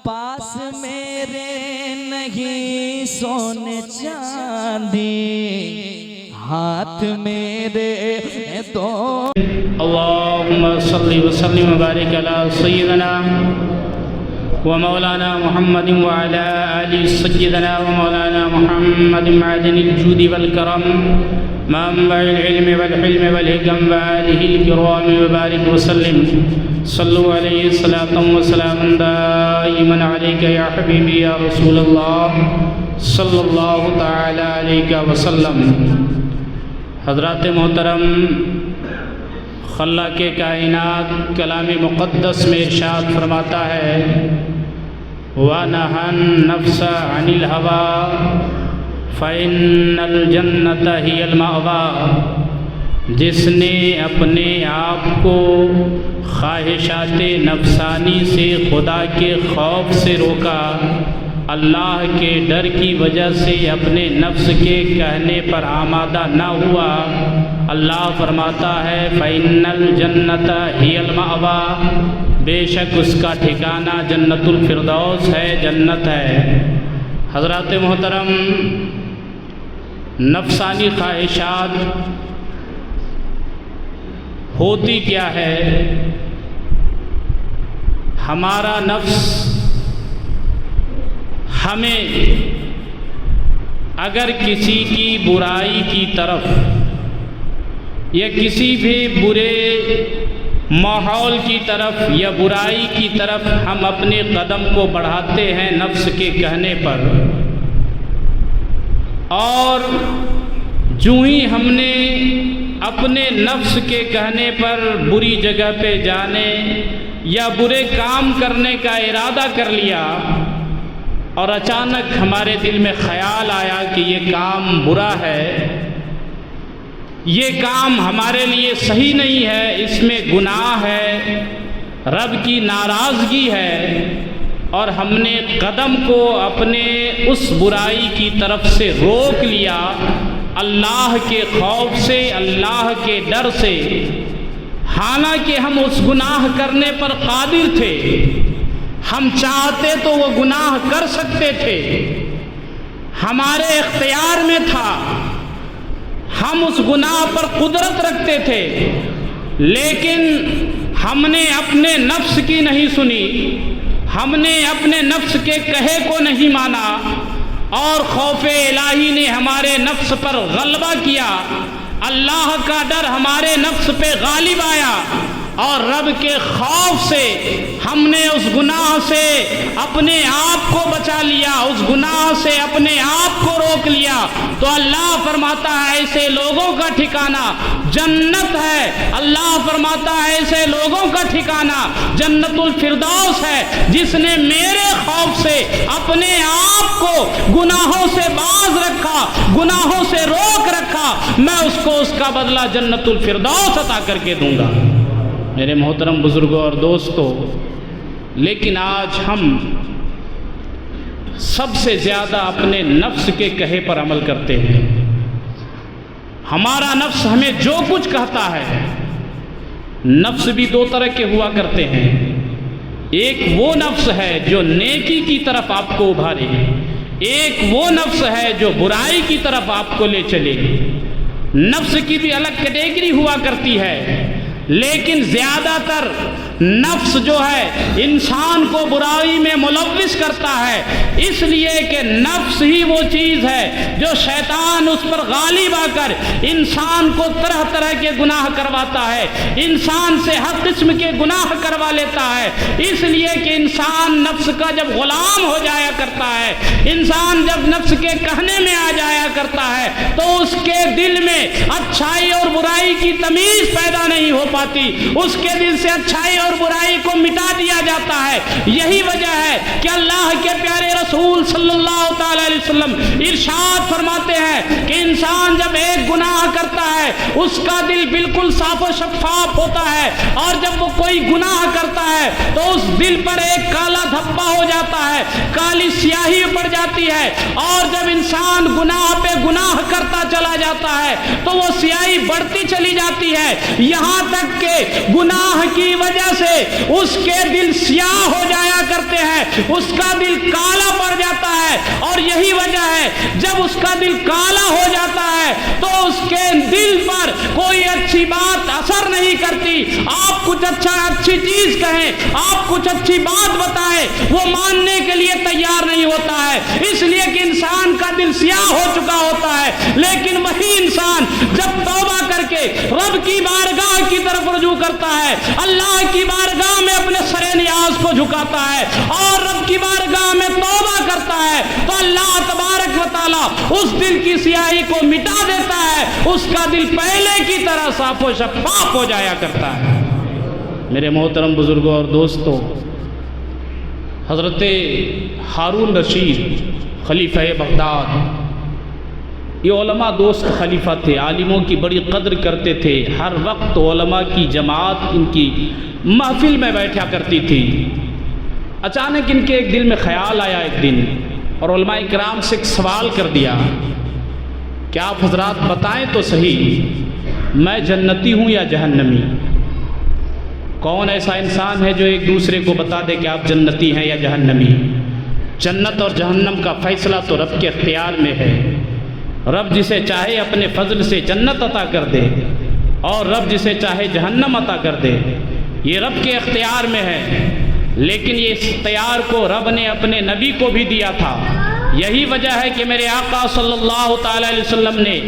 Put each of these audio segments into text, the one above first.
پاس میرے نہیں سونے چاندی، ہاتھ میرے تو اللهم صل وسلم وبارك على سيدنا ومولانا محمد وعلى آل سيدنا ومولانا محمد معدن الجود والكرم منبع العلم والحلم والحكم وآله الكرام وبارك وسلم صلوا عليه صلاة وسلام دائما عليك يا حبيبي يا رسول الله صلى الله تعالى عليك وسلم۔ حضرات محترم، خلاق کائنات کلام مقدس میں ارشاد فرماتا ہے وَنَهَى النَّفْسَ عَنِ الْهَوَىٰ فَإِنَّ الْجَنَّةَ هِيَ الْمَأْوَىٰ۔ جس نے اپنے آپ کو خواہشات نفسانی سے خدا کے خوف سے روکا، اللہ کے ڈر کی وجہ سے اپنے نفس کے کہنے پر آمادہ نہ ہوا، اللہ فرماتا ہے فَإِنَّ الْجَنَّةَ هِيَ الْمَأْوَىٰ، بے شک اس کا ٹھکانہ جنت الفردوس ہے، جنت ہے۔ حضرات محترم، نفسانی خواہشات ہوتی کیا ہے؟ ہمارا نفس ہمیں اگر کسی کی برائی کی طرف یا کسی بھی برے ماحول کی طرف یا برائی کی طرف ہم اپنے قدم کو بڑھاتے ہیں نفس کے کہنے پر، اور جو ہی ہم نے اپنے نفس کے کہنے پر بری جگہ پہ جانے یا برے کام کرنے کا ارادہ کر لیا اور اچانک ہمارے دل میں خیال آیا کہ یہ کام برا ہے، یہ کام ہمارے لیے صحیح نہیں ہے، اس میں گناہ ہے، رب کی ناراضگی ہے، اور ہم نے قدم کو اپنے اس برائی کی طرف سے روک لیا اللہ کے خوف سے، اللہ کے ڈر سے، حالانکہ ہم اس گناہ کرنے پر قادر تھے، ہم چاہتے تو وہ گناہ کر سکتے تھے، ہمارے اختیار میں تھا، ہم اس گناہ پر قدرت رکھتے تھے، لیکن ہم نے اپنے نفس کی نہیں سنی، ہم نے اپنے نفس کے کہے کو نہیں مانا، اور خوف الہی نے ہمارے نفس پر غلبہ کیا، اللہ کا ڈر ہمارے نفس پہ غالب آیا، اور رب کے خوف سے ہم نے اس گناہ سے اپنے آپ کو بچا لیا، اس گناہ سے اپنے آپ کو روک لیا، تو اللہ فرماتا ہے ایسے لوگوں کا ٹھکانہ جنت ہے، اللہ فرماتا ہے ایسے لوگوں کا ٹھکانہ جنت الفردوس ہے، جس نے میرے خوف سے اپنے آپ کو گناہوں سے باز رکھا، گناہوں سے روک رکھا، میں اس کو اس کا بدلہ جنت الفردوس عطا کر کے دوں گا۔ میرے محترم بزرگوں اور دوستوں، لیکن آج ہم سب سے زیادہ اپنے نفس کے کہے پر عمل کرتے ہیں۔ ہمارا نفس ہمیں جو کچھ کہتا ہے، نفس بھی دو طرح کے ہوا کرتے ہیں، ایک وہ نفس ہے جو نیکی کی طرف آپ کو ابھارے، ایک وہ نفس ہے جو برائی کی طرف آپ کو لے چلے۔ نفس کی بھی الگ کیٹیگری ہوا کرتی ہے، لیکن زیادہ تر نفس جو ہے انسان کو برائی میں ملوث کرتا ہے، اس لیے کہ نفس ہی وہ چیز ہے جو شیطان اس پر غالب آ کر انسان کو طرح طرح کے گناہ کرواتا ہے، انسان سے ہر قسم کے گناہ کروا لیتا ہے، اس لیے کہ انسان نفس کا جب غلام ہو جایا کرتا ہے، انسان جب نفس کے کہنے میں آ جایا کرتا ہے، تو اس کے دل میں اچھائی اور برائی کی تمیز پیدا نہیں ہو پاتی، اس کے دل سے اچھائی اور برائی کو مٹا دیا جاتا ہے۔ یہی وجہ ہے کہ اللہ کے پیارے رسول صلی اللہ تعالی علیہ وسلم ارشاد فرماتے ہیں کہ انسان جب ایک گناہ کرتا ہے اس کا دل بالکل صاف و شفاف ہوتا ہے، اور جب وہ کوئی گناہ کرتا ہے تو اس دل پر ایک کالا دھبا ہو جاتا ہے، کالی سیاہی پڑ جاتی ہے، اور جب انسان گناہ پہ گناہ کرتا چلا جاتا ہے تو وہ سیاہی بڑھتی چلی جاتی ہے، یہاں تک کہ گناہ کی وجہ سے اس کے دل سیاہ ہو جایا کرتے ہیں، اس کا دل کالا پڑ جاتا ہے، اور یہی وجہ ہے جب اس کا دل کالا ہو جاتا ہے تو اس کے دل پر کوئی اچھی بات اثر نہیں کرتی۔ آپ کچھ اچھی چیز کہیں، آپ کچھ اچھی بات بتائیں، وہ ماننے کے لیے تیار نہیں ہوتا ہے، اس لیے کہ انسان کا دل سیاہ ہو چکا ہوتا ہے۔ لیکن وہی انسان جب توبہ کر کے رب کی بارگاہ کی طرف رجوع کرتا ہے، اللہ کی بارگاہ میں اپنے سر نیاز کو جھکاتا ہے اور رب کی بارگاہ میں توبہ کرتا ہے، تو اللہ تبارک و تعالیٰ اس دل کی سیاہی کو مٹا دیتا ہے، اس کا دل پہلے کی طرح صاف و شفاف ہو جایا کرتا ہے۔ میرے محترم بزرگوں اور دوستوں، حضرت ہارون رشید خلیفہ بغداد، یہ علماء دوست خلیفہ تھے، عالموں کی بڑی قدر کرتے تھے، ہر وقت علماء کی جماعت ان کی محفل میں بیٹھا کرتی تھی۔ اچانک ان کے ایک دل میں خیال آیا ایک دن، اور علماء کرام سے ایک سوال کر دیا کہ آپ حضرات بتائیں تو صحیح، میں جنتی ہوں یا جہنمی؟ کون ایسا انسان ہے جو ایک دوسرے کو بتا دے کہ آپ جنتی ہیں یا جہنمی؟ جنت اور جہنم کا فیصلہ تو رب کے اختیار میں ہے۔ رب جسے چاہے اپنے فضل سے جنت عطا کر دے، اور رب جسے چاہے جہنم عطا کر دے، یہ رب کے اختیار میں ہے۔ لیکن یہ اختیار کو رب نے اپنے نبی کو بھی دیا تھا۔ یہی وجہ ہے کہ میرے آقا صلی اللہ تعالی علیہ وسلم نے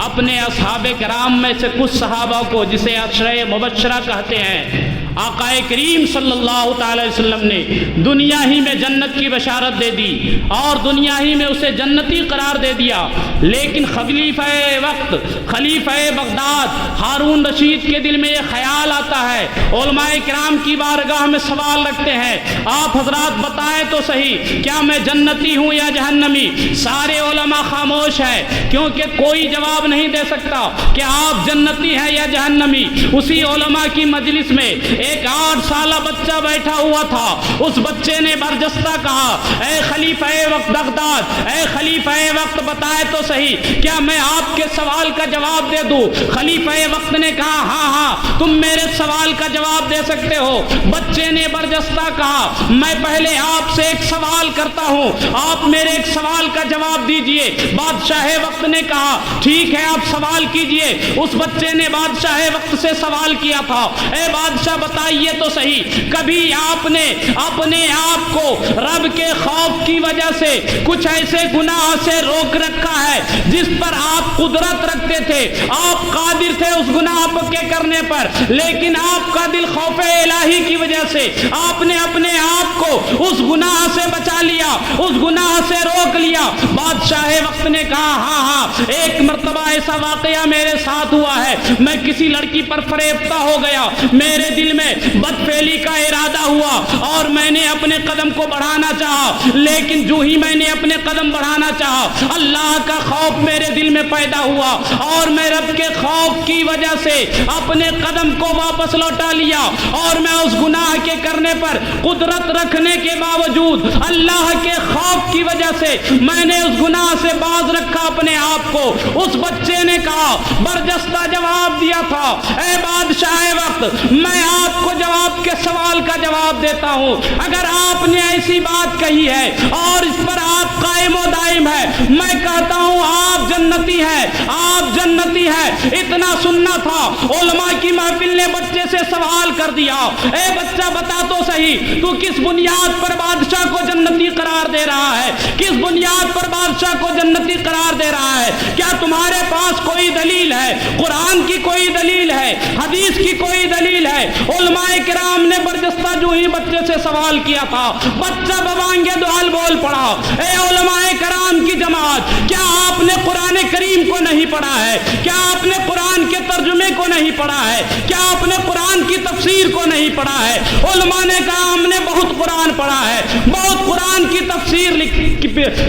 اپنے اصحاب کرام میں سے کچھ صحابہ کو، جسے عشرہ مبشرہ کہتے ہیں، آقا کریم صلی اللہ تعالی علیہ وسلم نے دنیا ہی میں جنت کی بشارت دے دی اور دنیا ہی میں اسے جنتی قرار دے دیا۔ لیکن خلیفہ وقت، خلیفہ بغداد ہارون رشید کے دل میں یہ خیال آتا ہے، علماء کرام کی بارگاہ میں سوال رکھتے ہیں، آپ حضرات بتائیں تو صحیح، کیا میں جنتی ہوں یا جہنمی؟ سارے علماء خاموش ہیں، کیونکہ کوئی جواب نہیں دے سکتا کہ آپ جنتی ہیں یا جہنمی۔ اسی علماء کی مجلس میں ایک 8 سالہ بچہ بیٹھا ہوا تھا، اس بچے نے برجستہ کہا، اے خلیفہ وقت بغداد، اے خلیفہ وقت بتائے تو صحیح، کیا میں آپ کے سوال کا جواب دے دوں؟ خلیفہ وقت نے کہا، ہاں ہاں تم میرے سوال کا جواب دے سکتے ہو۔ بچے نے برجستہ کہا، میں پہلے آپ سے ایک سوال کرتا ہوں، آپ میرے ایک سوال کا جواب دیجئے۔ بادشاہ وقت نے کہا، ٹھیک ہے آپ سوال کیجئے۔ اس بچے نے بادشاہ وقت سے سوال کیا تھا، اے بادشاہ بتائیے تو صحیح، کبھی آپ نے اپنے آپ کو رب کے خوف کی وجہ سے کچھ ایسے گناہ سے روک رکھا ہے جس پر آپ قدرت رکھتے تھے، آپ قادر تھے اس گناہ کے کرنے پر، لیکن آپ کا دل خوف الہی کی وجہ سے آپ نے اپنے آپ کو اس گناہ سے بچا لیا، اس گناہ سے روک لیا؟ بادشاہ وقت نے کہا، ہاں ہاں ایک مرتبہ ایسا واقعہ میرے ساتھ ہوا ہے، میں کسی لڑکی پر فریفتہ ہو گیا، میرے دل میں بدفعلی کا ارادہ ہوا اور میں نے اپنے قدم کو بڑھانا چاہا، لیکن جو ہی میں نے اپنے قدم بڑھانا چاہا اللہ کا خوف میرے دل میں پیدا ہوا اور میں رب کے خوف کی وجہ سے اپنے قدم کو واپس لوٹا لیا، اور میں اس گناہ کے کرنے پر قدرت رکھنے کے باوجود اللہ کے خوف کی وجہ سے میں نے اس گناہ سے باز رکھا اپنے آپ کو۔ اس بچے نے کہا، برجستہ جواب دیا تھا، اے بادشاہ وقت میں آپ کو جواب کے سوال کا جواب دیتا ہوں، اگر آپ نے ایسی بات کہی ہے اور اس پر آپ قائم و دائم ہے، میں کہتا ہوں آپ جنتی ہیں، آپ جنتی ہیں۔ اتنا سننا تھا، علماء کی محفل نے بچے سے سوال کر دیا، اے بچہ بتا تو صحیح، تو کس بنیاد پر بادشاہ کو جنتی قرار دے رہا ہے؟ کس بنیاد پر بادشاہ کو جنتی قرار دے رہا ہے؟ کیا تمہارے پاس کوئی دلیل ہے؟ قرآن کی کوئی دلیل ہے؟ حدیث کی کوئی دلیل ہے؟ علماء کرام نے برجستہ جو ہی بچے سے سوال کیا تھا، بچہ ببانگے دعال بول پڑا، اے علماء کرام کی جماعت، کیا آپ نے قرآن کریم کو نہیں پڑھا ہے؟ کیا آپ نے قرآن کے ترجمے کو نہیں پڑھا ہے؟ کیا آپ نے قرآن کی تفسیر کو نہیں پڑھا ہے؟ علماء نے کہا ہم نے بہت قرآن پڑھا ہے، بہت قرآن کی تفسیر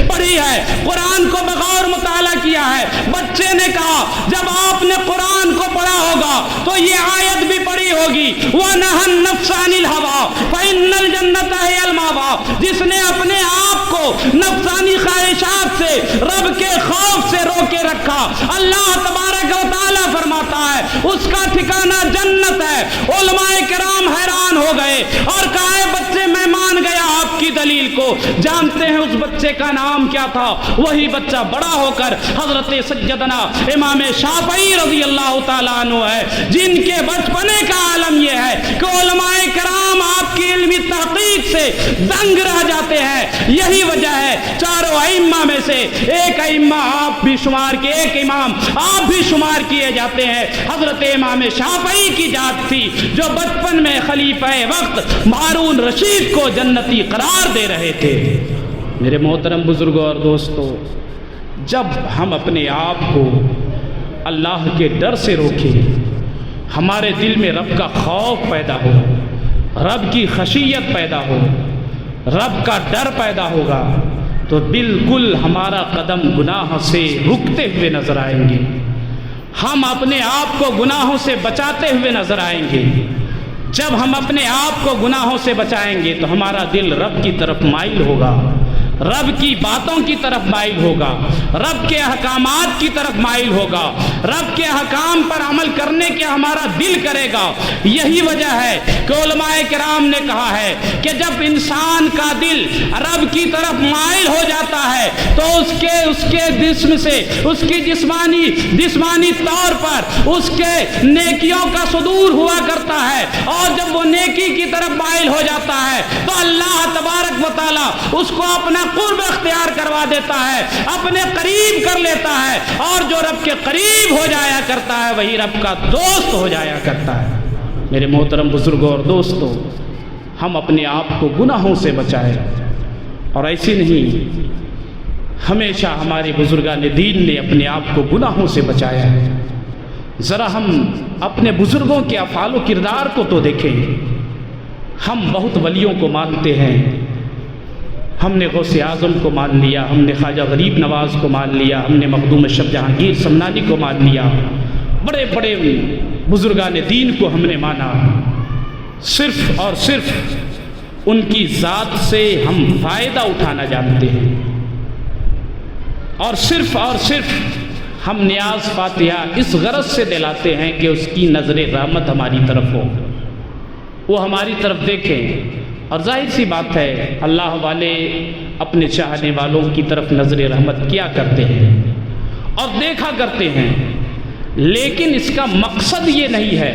پڑھی ہے، قرآن کو بغور مطالعہ کیا ہے۔ بچے نے کہا جب آپ نے قرآن کو پڑھا ہوگا تو یہ آیت بھی پڑھی ہوگی، وَنَهَى النَّفْسَ عَنِ الْهَوَىٰ فَإِنَّ الْجَنَّةَ هِيَ الْمَأْوَىٰ، جس نے اپنے آپ کو نفسانی خواہشات سے رب کے خوف سے روکے رکھا، اللہ تبارک و تعالیٰ فرماتا ہے اس کا ٹھکانہ جنت ہے۔ علماء کرام حیران ہو گئے اور کہا ہے بچے میں مان گیا آپ کی دلیل کو. جانتے ہیں اس بچے کا نام کیا تھا؟ وہی بچہ بڑا ہو کر حضرت سیدنا امام شافعی رضی اللہ تعالیٰ عنہ ہے، جن کے بچپنے کا عالم یہ ہے کہ علماء کرام آپ کی علمی تحقیق سے دنگ رہ جاتے ہیں. یہی وجہ ہے چاروں ائمہ میں سے ایک ائمہ آپ بھی شمار کے، ایک امام آپ بھی شمار کیے جاتے ہیں. حضرت امام شافعی کی ذات تھی جو بچپن میں خلیفہ وقت ہارون رشید کو جنتی قرار دے رہے تھے. میرے محترم بزرگوں اور دوستو، جب ہم اپنے آپ کو اللہ کے ڈر سے روکیں، ہمارے دل میں رب کا خوف پیدا ہو، رب کی خشیت پیدا ہو، رب کا ڈر پیدا ہوگا، تو بالکل ہمارا قدم گناہ سے رکتے ہوئے نظر آئیں گے. ہم اپنے آپ کو گناہوں سے بچاتے ہوئے نظر آئیں گے. جب ہم اپنے آپ کو گناہوں سے بچائیں گے تو ہمارا دل رب کی طرف مائل ہوگا، رب کی باتوں کی طرف مائل ہوگا، رب کے احکامات کی طرف مائل ہوگا، رب کے احکام پر عمل کرنے کے ہمارا دل کرے گا. یہی وجہ ہے کہ علماء کرام نے کہا ہے کہ جب انسان کا دل رب کی طرف مائل ہو جاتا ہے تو اس کے جسم سے، اس کی جسمانی طور پر اس کے نیکیوں کا صدور ہوا کرتا ہے، اور جب وہ نیکی کی طرف مائل ہو جاتا ہے تو اللہ تبارک و تعالیٰ اس کو اپنا قرب اختیار کروا دیتا ہے، اپنے قریب کر لیتا ہے، اور جو رب کے قریب ہو جایا کرتا ہے وہی رب کا دوست ہو جایا کرتا ہے. میرے محترم بزرگوں اور دوستوں، ہم اپنے آپ کو گناہوں سے بچائیں، اور ایسی نہیں، ہمیشہ ہمارے بزرگان دین نے اپنے آپ کو گناہوں سے بچایا ہے. ذرا ہم اپنے بزرگوں کے افعال و کردار کو تو دیکھیں. ہم بہت ولیوں کو مانتے ہیں، ہم نے غوث اعظم کو مان لیا، ہم نے خواجہ غریب نواز کو مان لیا، ہم نے مخدوم اشرف جہانگیر سمنانی کو مان لیا، بڑے بڑے بزرگان دین کو ہم نے مانا. صرف اور صرف ان کی ذات سے ہم فائدہ اٹھانا جانتے ہیں، اور صرف ہم نیاز فاتحہ اس غرض سے دلاتے ہیں کہ اس کی نظر رحمت ہماری طرف ہو، وہ ہماری طرف دیکھیں. اور ظاہر سی بات ہے اللہ والے اپنے چاہنے والوں کی طرف نظر رحمت کیا کرتے ہیں اور دیکھا کرتے ہیں، لیکن اس کا مقصد یہ نہیں ہے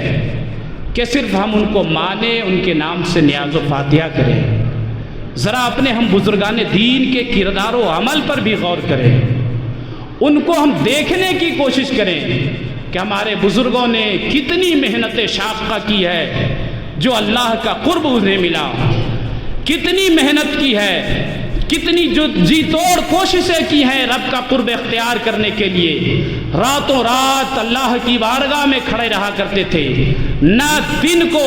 کہ صرف ہم ان کو مانیں، ان کے نام سے نیاز و فاتحہ کریں. ذرا اپنے ہم بزرگان دین کے کردار و عمل پر بھی غور کریں، ان کو ہم دیکھنے کی کوشش کریں کہ ہمارے بزرگوں نے کتنی محنت شاقہ کی ہے جو اللہ کا قرب انہیں ملا، کتنی محنت کی ہے، کتنی جو جی توڑ کوششیں کی ہیں رب کا قرب اختیار کرنے کے لیے. راتوں رات اللہ کی بارگاہ میں کھڑے رہا کرتے تھے، نہ دن کو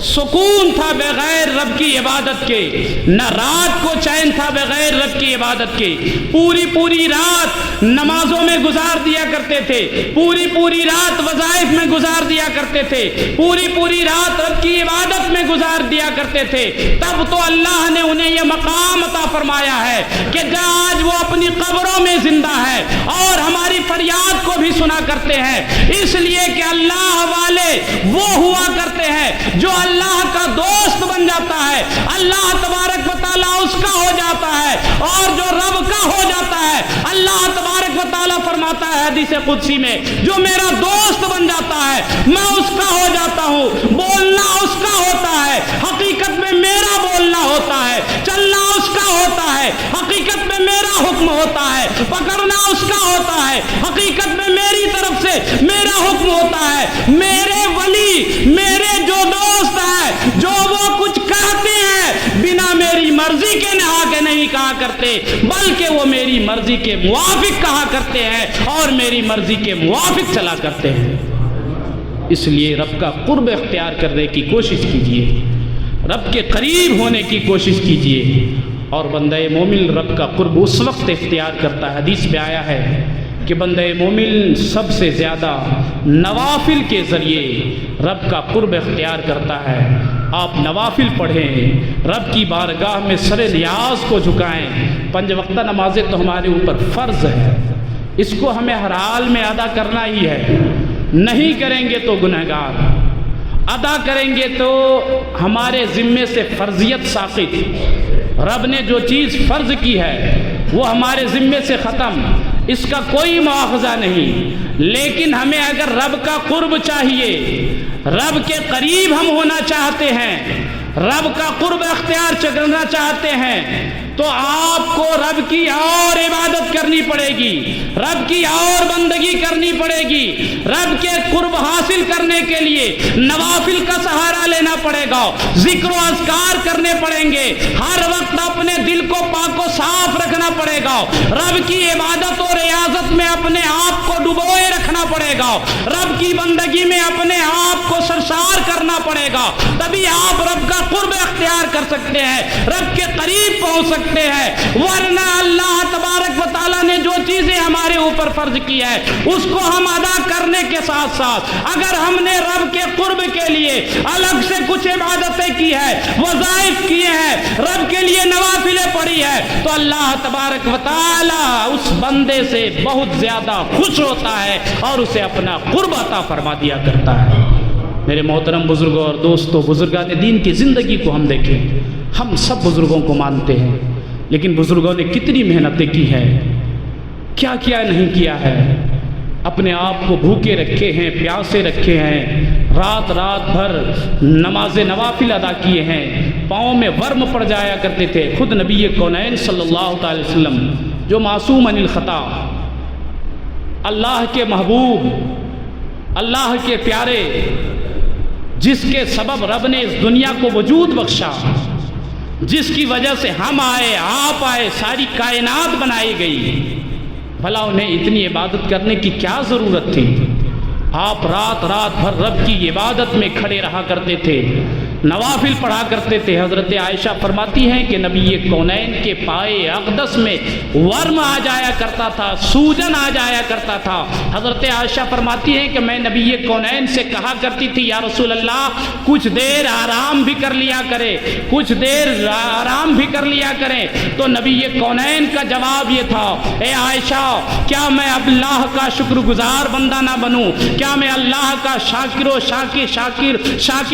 سکون تھا بغیر رب کی عبادت کے، نہ رات کو چین تھا بغیر رب کی عبادت کے. پوری رات نمازوں میں گزار دیا کرتے تھے، پوری رات وظائف میں گزار دیا کرتے تھے، پوری رات رب کی عبادت میں گزار دیا کرتے تھے. تب تو اللہ نے انہیں یہ مقام عطا فرمایا ہے کہ آج وہ اپنی قبروں میں زندہ ہے اور ہماری فریاد کو بھی سنا کرتے ہیں، اس لیے کہ اللہ والے وہ ہوا کرتے ہیں جو اللہ کا دوست بن جاتا ہے، اللہ تبارک و تعالیٰ اس کا ہو جاتا ہے، اور جو رب کا ہو جاتا ہے اللہ تبارک و تعالیٰ فرماتا ہے حدیث قدسی میں، جو میرا دوست بن جاتا ہے میں اس کا ہو جاتا ہوں. بولنا اس کا ہوتا ہے، حقیقت میں میرا بولنا ہوتا ہے، چلنا اس کا ہوتا ہے، حقیقت میں میرا حکم ہوتا ہے، پکڑنا اس کا ہوتا ہے، حقیقت میں میری طرف سے میرا حکم ہوتا ہے. میرے ولی، میرے جو دوست ہیں، جو وہ کچھ کہتے ہیں بنا میری مرضی کے نہا کے نہیں کہا کرتے، بلکہ وہ میری مرضی کے موافق کہا کرتے ہیں اور میری مرضی کے موافق چلا کرتے ہیں. اس لیے رب کا قرب اختیار کرنے کی کوشش کیجیے، رب کے قریب ہونے کی کوشش کیجیے. اور بندہ مومن رب کا قرب اس وقت اختیار کرتا ہے، حدیث میں آیا ہے کہ بندہ مومن سب سے زیادہ نوافل کے ذریعے رب کا قرب اختیار کرتا ہے. آپ نوافل پڑھیں، رب کی بارگاہ میں سر نیاز کو جھکائیں. 5 وقتہ نمازیں تو ہمارے اوپر فرض ہے، اس کو ہمیں ہر حال میں ادا کرنا ہی ہے، نہیں کریں گے تو گنہگار. ادا کریں گے تو ہمارے ذمے سے فرضیت ساقط، رب نے جو چیز فرض کی ہے وہ ہمارے ذمے سے ختم، اس کا کوئی مواخذہ نہیں۔ لیکن ہمیں اگر رب کا قرب چاہیے، رب کے قریب ہم ہونا چاہتے ہیں، رب کا قرب اختیار کرنا چاہتے ہیں، تو آپ کو رب کی اور عبادت کرنی پڑے گی، رب کی اور بندگی کرنی پڑے گی، رب کے قرب حاصل کرنے کے لیے نوافل کا سہارا لینا پڑے گا، ذکر و اذکار کرنے پڑیں گے، ہر وقت اپنے دل کو پاک و صاف رکھنا پڑے گا، رب کی عبادت و ریاضت میں اپنے آپ کو ڈبوئے رکھنا پڑے گا، رب کی بندگی میں اپنے آپ کو سرشار کرنا پڑے گا، تبھی آپ رب کا قرب اختیار کر سکتے ہیں، رب کے قریب پہنچ سکتے ہیں۔ ورنہ اللہ تبارک و تعالیٰ نے جو چیزیں ہمارے اوپر فرض کی ہے اس کو ہم ادا کرنے کے ساتھ ساتھ اگر ہم نے رب کے قرب کے لیے الگ سے کچھ عبادتیں کی ہے، وظائف کیے ہیں، رب کے لیے نوافلیں پڑھی ہے، تو اللہ تبارک و تعالیٰ اس بندے سے بہت زیادہ خوش ہوتا ہے اور اسے اپنا قرب عطا فرما دیا کرتا ہے۔ میرے محترم بزرگوں اور دوستوں، بزرگان دین کی زندگی کو ہم دیکھیں، ہم سب بزرگوں کو مانتے ہیں، لیکن بزرگوں نے کتنی محنتیں کی ہیں، کیا کیا نہیں کیا ہے، اپنے آپ کو بھوکے رکھے ہیں، پیاسے رکھے ہیں، رات رات بھر نماز نوافل ادا کیے ہیں، پاؤں میں ورم پڑ جایا کرتے تھے۔ خود نبی کونین صلی اللہ تعالی وسلم جو معصوم عن الخطا، اللہ کے محبوب، اللہ کے پیارے، جس کے سبب رب نے اس دنیا کو وجود بخشا، جس کی وجہ سے ہم آئے، آپ آئے، ساری کائنات بنائی گئی، بھلا انہیں اتنی عبادت کرنے کی کیا ضرورت تھی؟ آپ رات رات بھر رب کی عبادت میں کھڑے رہا کرتے تھے، نوافل پڑھا کرتے تھے۔ حضرت عائشہ فرماتی ہیں کہ نبی کونین کے پائے اقدس میں ورم آ جایا کرتا تھا، سوجن آ جایا کرتا تھا۔ حضرت عائشہ فرماتی ہیں کہ میں نبی کونین سے کہا کرتی تھی، یا رسول اللہ کچھ دیر آرام بھی کر لیا کرے، کچھ دیر آرام بھی کر لیا کریں۔ تو نبی کونین کا جواب یہ تھا، اے عائشہ کیا میں اللہ کا شکر گزار بندہ نہ بنوں؟ کیا میں اللہ کا شاکر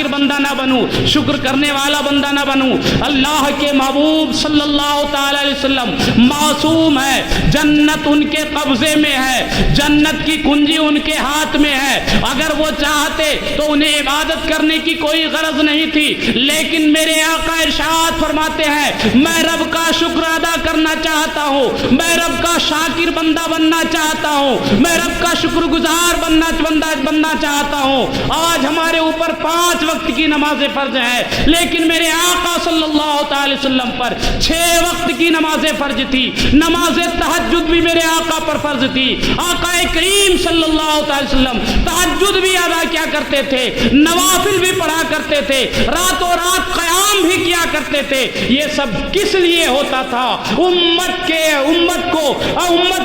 بندہ نہ بنوں، شکر کرنے والا بندہ نہ بنوں؟ اللہ کے محبوب صلی اللہ تعالی علیہ وسلم معصوم ہے، جنت ان کے قبضے میں ہے، جنت کی کنجی ان کے ہاتھ میں ہے، اگر وہ چاہتے تو انہیں عبادت کرنے کی کوئی غرض نہیں تھی، لیکن میرے آقا ارشاد فرماتے ہیں میں رب کا شکر ادا کرنا چاہتا ہوں، میں رب کا شاکر بندہ بننا چاہتا ہوں، میں رب کا شکر گزار بننا چاہتا ہوں۔ آج ہمارے اوپر 5 وقت کی نمازیں فرض ہے، لیکن میرے آقا صلی اللہ تعالی وسلم پر 6 وقت کی نمازیں فرض تھی، نماز تہجد بھی میرے آقا پر فرض تھی۔ آقا کریم صلی اللہ تعالی وسلم تہجد بھی ادا کیا کرتے تھے، نوافل بھی پڑھا کرتے تھے، راتوں رات قیام بھی کیا کرتے تھے۔ یہ سب کس لیے ہوتا تھا؟ امت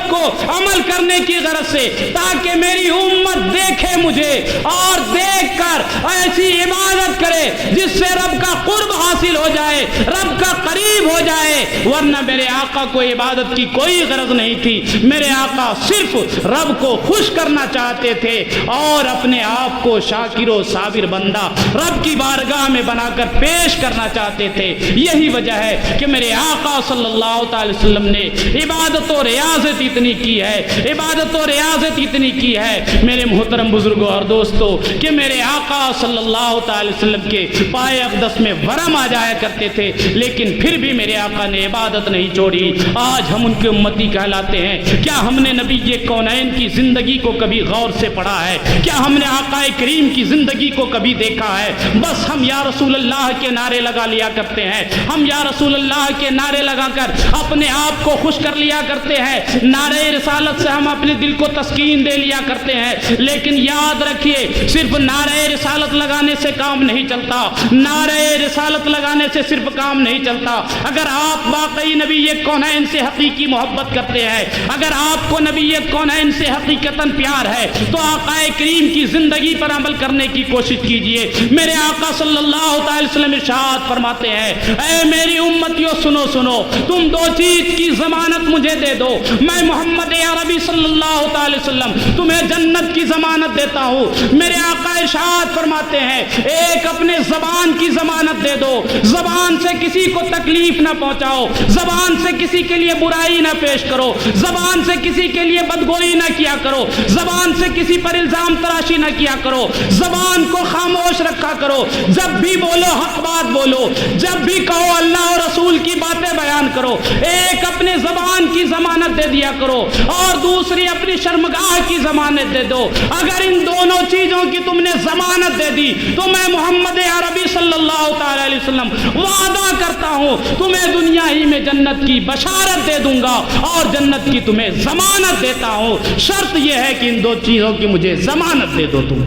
کو عمل کرنے کی غرض سے، تاکہ میری امت دیکھے مجھے اور دیکھ کر ایسی عبادت کرے جس سے رب کا قرب حاصل ہو جائے، رب کا قریب ہو جائے۔ ورنہ میرے آقا کو عبادت کی کوئی غرض نہیں تھی، میرے آقا صرف رب کو خوش کرنا چاہتے تھے اور اپنے آپ کو شاکر و صابر بندہ رب کی بارگاہ میں بنا کر پیش کرنا چاہتے تھے۔ یہی وجہ ہے کہ میرے آقا صلی اللہ تعالی وسلم نے عبادت و ریاضت اتنی کی ہے، عبادت و ریاضت اتنی کی ہے میرے محترم بزرگوں اور دوستوں، کہ میرے آقا صلی اللہ تعالی وسلم کے پائے اقدس میں ورم آ جایا کرتے تھے، لیکن پھر بھی میرے آقا نے عبادت نہیں چھوڑی۔ آج ہم ان کے امتی کہلاتے ہیں۔ کیا ہم نے نبی کونین کی زندگی کو کبھی غور سے پڑھا ہے؟ کیا ہم نے آقا کریم کی زندگی کو کبھی دیکھا ہے؟ بس ہم یا رسول اللہ کے نعرے لگا لیا کرتے ہیں، ہم یا رسول اللہ کے نعرے لگا کر اپنے آپ کو خوش کر لیا کرتے ہیں، نعرہ رسالت سے ہم اپنے دل کو تسکین دے لیا کرتے ہیں۔ لیکن یاد رکھیے، صرف نعرہ رسالت لگانے سے کام نہیں چلتا، نعرہ رسالت لگانے سے صرف کام نہیں چلتا۔ اگر آپ واقعی نبی کونین سے حقیقی محبت کرتے ہیں، اگر آپ کو نبی کونین سے حقیقتاً پیار ہے، تو آقا کریم کی زندگی پر عمل کرنے کی کوشش کیجئے۔ میرے آقا صلی اللہ تعالی وسلم ارشاد فرماتے ہیں، اے میری امتیوں سنو، تم 2 چیز کی ضمانت مجھے دے دو، میں محمد عربی صلی اللہ تعالی وسلم تمہیں جنت کی ضمانت دیتا ہوں۔ میرے آقا ارشاد فرماتے ہیں ایک اپنے زبان کی ضمانت دے دو، زبان سے کسی کو تکلیف نہ پہنچاؤ، زبان سے کسی کے لیے برائی نہ پیش کرو، زبان سے کسی کے لیے بدگوئی نہ کیا کرو، زبان سے کسی پر الزام تراشی نہ کیا کرو، زبان کو خاموش رکھا کرو، جب بھی بولو حق بات بولو، جب بھی کہو اللہ اور رسول کی باتیں بیان کرو۔ ایک اپنے زبان کی ضمانت دے دیا کرو اور دوسری اپنی شرمگاہ کی ضمانت دے دو۔ اگر ان دونوں چیزوں کی تم نے ضمانت دے دی تو میں محمد عربی صلی اللہ تعالی علیہ وسلم وعدہ کرتا ہوں تمہیں دنیا ہی میں جنت کی بشارت دے دوں گا اور جنت کی تمہیں ضمانت دیتا ہوں، شرط یہ ہے کہ ان دو چیزوں کی مجھے ضمانت دے دو تم۔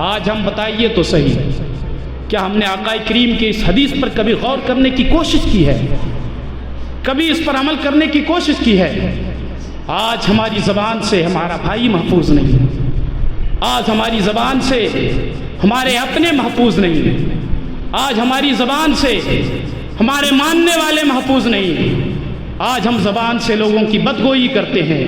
آج ہم بتائیے تو صحیح، کیا ہم نے آقا کریم کی اس حدیث پر کبھی غور کرنے کی کوشش کی ہے؟ کبھی اس پر عمل کرنے کی کوشش کی ہے؟ آج ہماری زبان سے ہمارا بھائی محفوظ نہیں، آج ہماری زبان سے ہمارے اپنے محفوظ نہیں، آج ہماری زبان سے ہمارے ماننے والے محفوظ نہیں، آج ہم زبان سے لوگوں کی بدگوئی کرتے ہیں،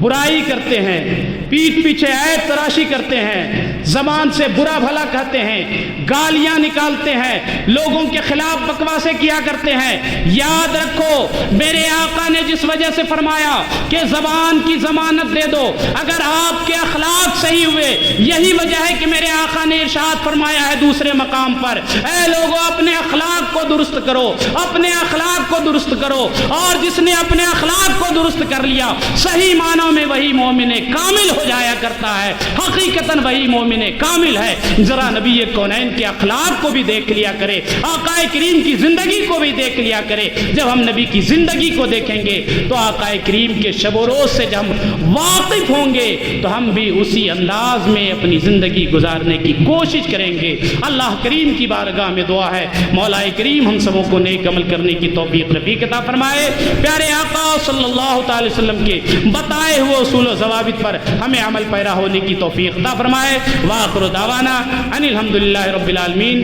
برائی کرتے ہیں، پیٹھ پیچھے عیب تراشی کرتے ہیں، زبان سے برا بھلا کہتے ہیں، گالیاں نکالتے ہیں، لوگوں کے خلاف بکواسے کیا کرتے ہیں۔ یاد رکھو میرے آقا نے جس وجہ سے فرمایا کہ زبان کی ضمانت دے دو، اگر آپ کے اخلاق صحیح ہوئے، یہی وجہ ہے کہ میرے آقا نے ارشاد فرمایا ہے دوسرے مقام پر، اے لوگوں اپنے اخلاق کو درست کرو، اپنے اخلاق کو درست کرو، اور جس نے اپنے اخلاق کو درست کر لیا صحیح معنوں میں وہی مومن کامل ہو جایا کرتا ہے، حقیقتاً وہی مومن کامل ہے۔ ذرا نبی کونین کے اخلاق کو بھی دیکھ لیا کرے، آقا کریم کی زندگی کو بھی دیکھ لیا کرے۔ جب ہم نبی کی زندگی کو دیکھیں گے تو آقا کریم کے شب و روز سے جب ہم واقف ہوں گے تو ہم بھی اسی انداز میں اپنی زندگی گزارنے کی کوشش کریں گے۔ اللہ کریم کی بارگاہ میں دعا ہے مولا کریم ہم سبوں کو نیک عمل کرنے کی توفیق رفیق عطا فرمائے، پیارے آقا صلی اللہ تعالی وسلم کے بتائے ہوئے اصول و ضوابط پر ہمیں عمل پیرا ہونے کی توفیق عطا فرمائے۔ وآخر دعوانا ان الحمدللہ رب العالمین۔